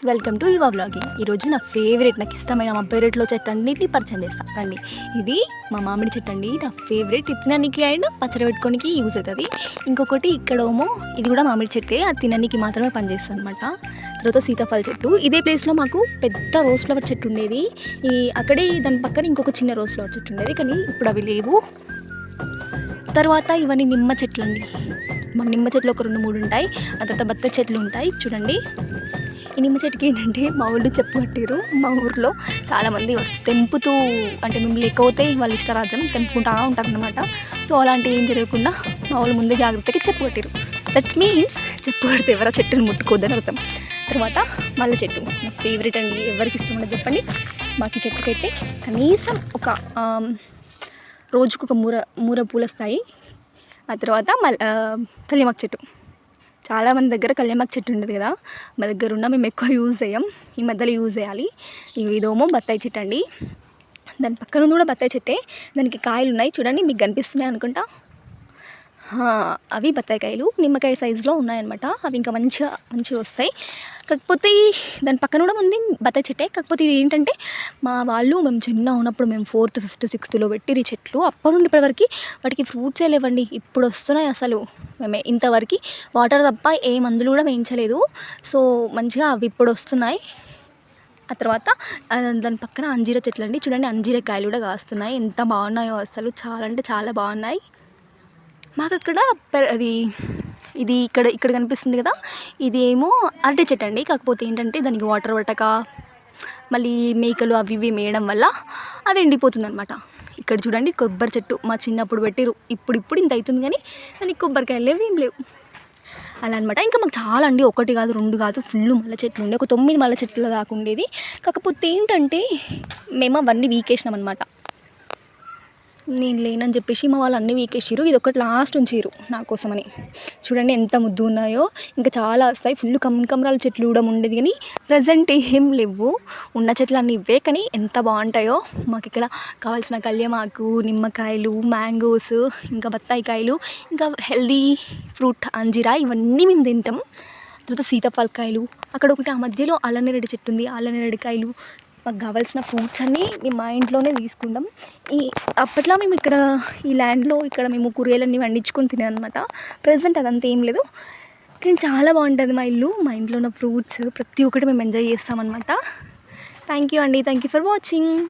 Welcome to యువ vlogging. ఈరోజు నా ఫేవరెట్, నాకు ఇష్టమైన మా పెరట్లో చెట్టు అన్నిటిని పరిచయం చేస్తాను రండి. ఇది మా మామిడి చెట్టు అండి, నా ఫేవరెట్. తినడానికి అండ్ పచ్చడి పెట్టుకోనికి యూజ్ అవుతుంది. ఇంకొకటి ఇక్కడేమో ఇది కూడా మామిడి చెట్టే, అది తినడానికి మాత్రమే పనిచేస్తుంది అనమాట. తర్వాత సీతాఫల చెట్టు. ఇదే ప్లేస్లో మాకు పెద్ద రోజ్ ఫ్లవర్ చెట్టు ఉండేది. అక్కడే దాని పక్కన ఇంకొక చిన్న రోజ్ ఫ్లవర్ చెట్టు ఉండేది, కానీ ఇప్పుడు అవి లేవు. తర్వాత ఇవన్నీ నిమ్మ చెట్లు అండి. మాకు నిమ్మ చెట్లు ఒక 2-3 ఉంటాయి. ఆ తర్వాత బత్తాయి చెట్లు ఉంటాయి చూడండి. ఈ నిమ్మ చెట్టుకి ఏంటంటే మా ఊళ్ళు చెప్పు కట్టారు. మా ఊరిలో చాలామంది తెంపుతూ, అంటే మేము లేకపోతే వాళ్ళ ఇష్టరాజ్యం తెంపుకుంటూ ఉంటారనమాట. సో అలాంటి ఏం జరగకుండా మా వాళ్ళు ముందే జాగ్రత్తగా చెప్పు కట్టారు. దట్ మీన్స్ చెప్పు కడితే ఎవరో చెట్టుని ముట్టుకోవద్దని అర్థం. తర్వాత మల్లె చెట్టు నా ఫేవరెట్ అండి. ఎవరికి ఇష్టం ఉండదు చెప్పండి. మాకు ఈ చెట్టుకైతే కనీసం ఒక రోజుకు ఒక మూర పూలు వస్తాయి. ఆ తర్వాత కళ్యామాకు చెట్టు. చాలామంది దగ్గర కళ్యామాకు చెట్టు ఉండదు కదా, మా దగ్గర ఉన్న మేము ఎక్కువ యూజ్ చేయం. ఈ మధ్యలో యూజ్ చేయాలి. ఇదేమో బత్తాయి చెట్టు అండి. దాని పక్కన కూడా బత్తాయి చెట్టే, దానికి కాయలు ఉన్నాయి చూడండి, మీకు కనిపిస్తున్నాయి అనుకుంటా. అవి బత్తాయి కాయలు నిమ్మకాయ సైజులో ఉన్నాయన్నమాట. అవి ఇంకా మంచిగా వస్తాయి. కాకపోతే దాని పక్కన కూడా ఉంది బత్తాయి చెట్టే. కాకపోతే ఇది ఏంటంటే మేము చిన్న ఉన్నప్పుడు మేము 4th, 5th, 6thలో పెట్టిరు ఈ చెట్లు. అప్పటి నుండి ఇప్పటివరకు వాటికి ఫ్రూట్సే లేవండి. ఇప్పుడు వస్తున్నాయి. అసలు మేము ఇంతవరకు వాటర్ తప్ప ఏ మందులు కూడా వేయించలేదు. సో మంచిగా అవి ఇప్పుడు వస్తున్నాయి. ఆ తర్వాత దాని పక్కన అంజీర చెట్లు అండి. చూడండి, అంజీర కాయలు కూడా కాస్తున్నాయి. ఎంత బాగున్నాయో అసలు, చాలా అంటే చాలా బాగున్నాయి. మాకు అక్కడ ఇది ఇక్కడ కనిపిస్తుంది కదా, ఇది ఏమో అరటి చెట్టు అండి. కాకపోతే ఏంటంటే దానికి వాటర్ పట్టక మళ్ళీ మేకలు అవి ఇవి మేయడం వల్ల అది ఎండిపోతుంది అనమాట. ఇక్కడ చూడండి కొబ్బరి చెట్టు, మా చిన్నప్పుడు పెట్టిరు. ఇప్పుడు ఇంత అవుతుంది, కానీ దానికి కొబ్బరికాయలు లేవు, ఏం లేవు అలా అనమాట. ఇంకా మాకు చాలా అండి, 1 కాదు 2 కాదు, ఫుల్ మల్లె చెట్లు ఉండే. ఒక 9 మల్లె చెట్లు దాకా ఉండేది. కాకపోతే ఏంటంటే మేము అవన్నీ వీకేసినాం అనమాట. నేను లేనని చెప్పేసి మా వాళ్ళు అన్నీ వీకేసిరు. ఇది ఒకటి లాస్ట్ ఉంచిరు నా కోసమని. చూడండి ఎంత ముద్దు ఉన్నాయో. ఇంకా చాలా వస్తాయి. ఫుల్ కమరాల చెట్లు కూడా ఉండేది, కానీ ప్రజెంట్ ఏం లేవు. ఉన్న చెట్లు అన్నీ ఇవే, కానీ ఎంత బాగుంటాయో. మాకు ఇక్కడ కావాల్సిన కళ్యామాకు, నిమ్మకాయలు, మ్యాంగోస్, ఇంకా బత్తాయి కాయలు, ఇంకా హెల్దీ ఫ్రూట్ అంజీరా, ఇవన్నీ మేము తింటాం. తర్వాత సీతాఫలకాయలు, అక్కడ ఒకటి ఆ మధ్యలో అల్లనేరేడు చెట్టు ఉంది. అల్లనేరేడుకాయలు, మాకు కావాల్సిన ఫ్రూట్స్ అన్నీ మేము మా ఇంట్లోనే తీసుకుంటాం. అప్పట్లో మేము ఇక్కడ ఈ ల్యాండ్లో ఇక్కడ మేము కూరగాయలన్నీ వండించుకొని తినేదన్నమాట. ప్రజెంట్ అదంతా ఏం లేదు, కానీ చాలా బాగుంటుంది మా ఇల్లు. మా ఇంట్లో ఉన్న ఫ్రూట్స్ ప్రతి ఒక్కటి మేము ఎంజాయ్ చేస్తామన్నమాట. థ్యాంక్ యూ అండి. Thank you for watching.